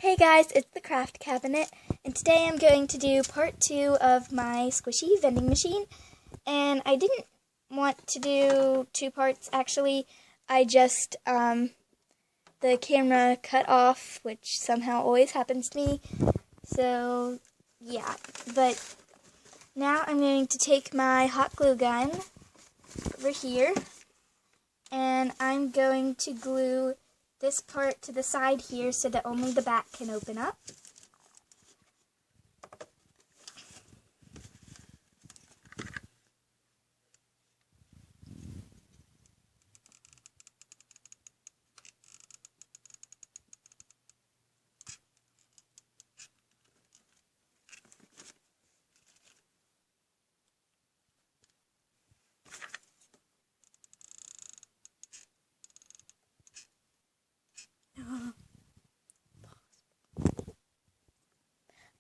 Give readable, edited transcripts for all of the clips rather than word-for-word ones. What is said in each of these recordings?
Hey guys, it's the craft cabinet, and today I'm going to do part 2 of my squishy vending machine. And I didn't want to do 2 parts actually. I just the camera cut off, which somehow always happens to me. So yeah, but now I'm going to take my hot glue gun over here, and I'm going to glue this part to the side here so that only the back can open up.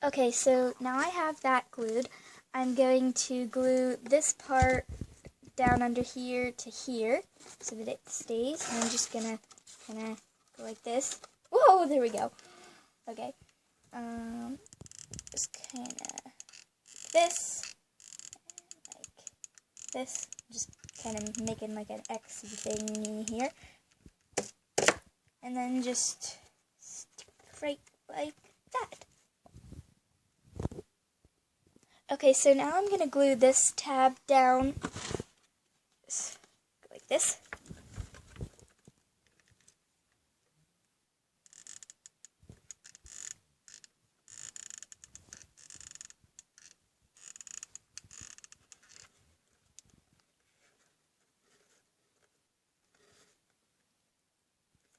Okay, so now I have that glued. I'm going to glue this part down under here to here so that it stays. And I'm just gonna kind of go like this. Whoa, there we go. Okay, just kind of this, like this. Just kind of making like an X thing here, and then just stick right like that. Okay, so now I'm going to glue this tab down like this.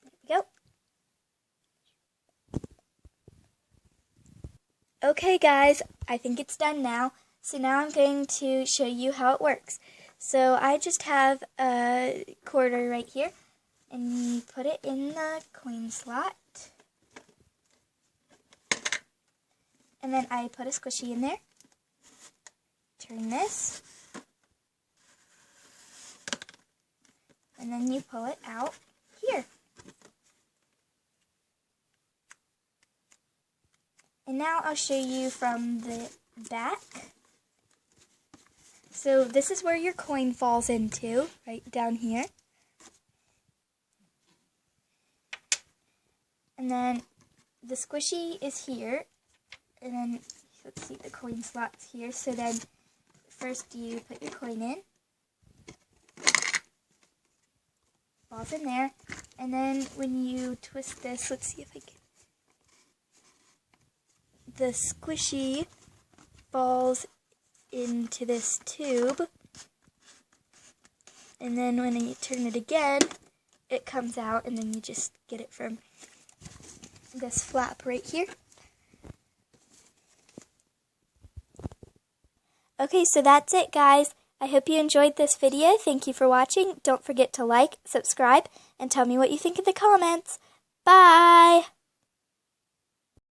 There we go. Okay guys, I think it's done now. So now I'm going to show you how it works. So I just have a quarter right here, and you put it in the coin slot. And then I put a squishy in there. Turn this. And then you pull it out here. And now I'll show you from the back. So this is where your coin falls into, right down here. And then the squishy is here. And then, let's see, the coin slot's here. So then first you put your coin in. Falls in there. And then when you twist this, let's see if I can. The squishy falls into this tube, and then when you turn it again, it comes out, and then you just get it from this flap right here. Okay, so that's it guys. I hope you enjoyed this video. Thank you for watching. Don't forget to like, subscribe, and tell me what you think in the comments. Bye!